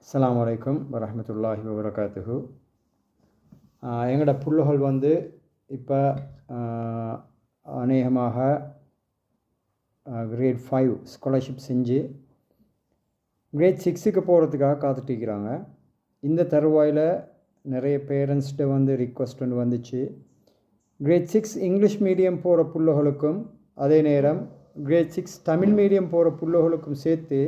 அஸ்ஸலாமு அலைக்கும் வரஹ்மத்துல்லாஹி வபரகாத்துஹு. எங்களோட புள்ளுகள் வந்து இப்போ அநேகமாக கிரேட் 5 ஸ்காலர்ஷிப் செஞ்சு கிரேட் 6க்கு போகிறதுக்காக காத்துட்ருக்கிறாங்க. இந்த தருவாயில் நிறைய பேரண்ட்ஸ்கிட்ட வந்து ரிக்வஸ்ட் ஒன்று வந்துச்சு. கிரேட் 6 இங்கிலீஷ் மீடியம் போகிற புள்ளுகளுக்கும் அதே நேரம் கிரேட் 6 தமிழ் மீடியம் போகிற புள்ளுகளுக்கும் சேர்த்து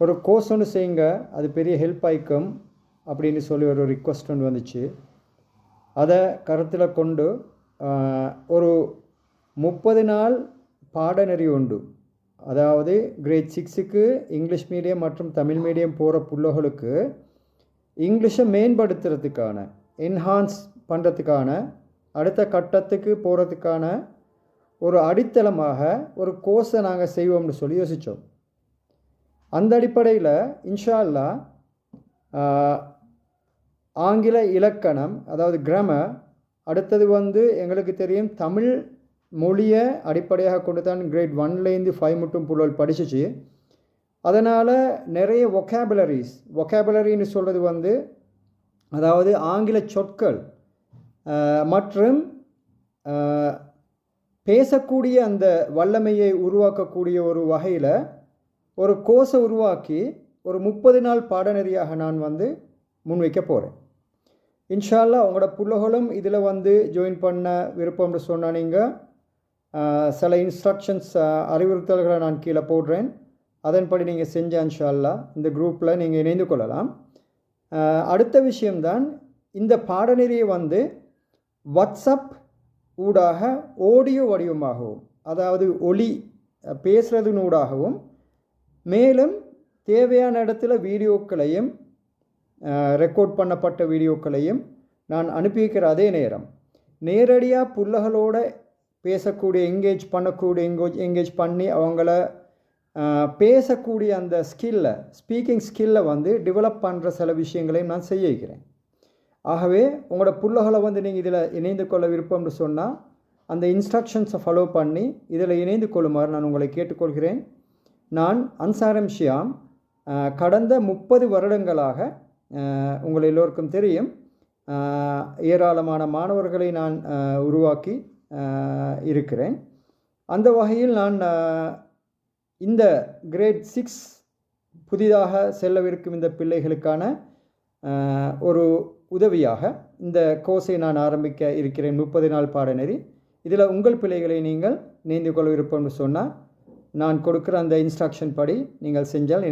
ஒரு கோர்ஸ் ஒன்று செய்யுங்க, அது பெரிய ஹெல்ப் ஆயிக்கும் அப்படின்னு சொல்லி ஒரு ரிக்வஸ்ட் ஒன்று வந்துச்சு. அதை கருத்தில் கொண்டு ஒரு 30 நாள் பாடநெறி உண்டு. அதாவது கிரேட் 6க்கு இங்கிலீஷ் மீடியம் மற்றும் தமிழ் மீடியம் போகிற புள்ளைகளுக்கு இங்கிலீஷை மேம்படுத்துறதுக்கான, என்ஹான்ஸ் பண்ணுறதுக்கான, அடுத்த கட்டத்துக்கு போகிறதுக்கான ஒரு அடித்தளமாக ஒரு கோர்ஸை நாங்கள் செய்வோம்னு சொல்லி யோசித்தோம். அந்த அடிப்படையில் இன்ஷா அல்லாஹ் ஆங்கில இலக்கணம், அதாவது கிராமர், அடுத்தது வந்து எங்களுக்கு தெரியும் தமிழ் மொழியை அடிப்படையாக கொண்டு தான் கிரேட் 1லேருந்து 5 மட்டும் புள்ளல் படிச்சிச்சு. அதனால் நிறைய ஒகேபுலரின்னு சொல்கிறது வந்து அதாவது ஆங்கில சொற்கள் மற்றும் பேசக்கூடிய அந்த வல்லமையை உருவாக்கக்கூடிய ஒரு வகையில் ஒரு கோர்ஸை உருவாக்கி ஒரு 30 நாள் பாடநெறியாக நான் வந்து முன்வைக்க போகிறேன். இன்ஷா அல்லாஹ் உங்களோட புள்ளைகளும் இதில் வந்து ஜாயின் பண்ண விருப்பம்னு சொன்னால் நீங்கள் சில இன்ஸ்ட்ரக்ஷன்ஸ், அறிவுறுத்தல்களை நான் கீழே போடுறேன். அதன்படி நீங்கள் செஞ்ச இன்ஷா அல்லாஹ் இந்த குரூப்பில் நீங்கள் இணைந்து கொள்ளலாம். அடுத்த விஷயம்தான், இந்த பாடநெறியை வந்து வாட்ஸ்அப் ஊடாக ஆடியோ வடிவமாகவும், அதாவது ஒலி பேசுகிறதுனூடாகவும், மேலும் தேவையான இடத்துல வீடியோக்களையும் ரெக்கார்ட் பண்ணப்பட்ட வீடியோக்களையும் நான் அனுப்பி வைக்கிற அதே நேரம் நேரடியாக புள்ளைகளோட பேசக்கூடிய, எங்கேஜ் பண்ணி அவங்கள பேசக்கூடிய அந்த ஸ்பீக்கிங் ஸ்கில்லை வந்து டெவலப் பண்ணுற சில விஷயங்களையும் நான் செய்ய வைக்கிறேன். ஆகவே உங்களோட புள்ளைகளை வந்து நீங்கள் இதில் இணைந்து கொள்ள விருப்பம்னு சொன்னால் அந்த இன்ஸ்ட்ரக்ஷன்ஸை ஃபாலோ பண்ணி இதில் இணைந்து கொள்ளுமாறு நான் உங்களை கேட்டுக்கொள்கிறேன். நான் அன்சார் எம் ஷியாம் கடந்த 30 வருடங்களாக உங்கள் எல்லோருக்கும் தெரியும், ஏராளமான மாணவர்களை நான் உருவாக்கி இருக்கிறேன். அந்த வகையில் நான் இந்த கிரேட் 6 புதிதாக செல்லவிருக்கும் இந்த பிள்ளைகளுக்கான ஒரு உதவியாக இந்த கோர்ஸை நான் ஆரம்பிக்க இருக்கிறேன். 30 நாள் பாடநெறி. இதில் உங்கள் பிள்ளைகளை நீங்கள் இணைந்து கொள்ள விருப்பம்னு சொன்னால் நான் கொடுக்குற அந்த இன்ஸ்ட்ரக்ஷன் படி நீங்கள் செஞ்சால்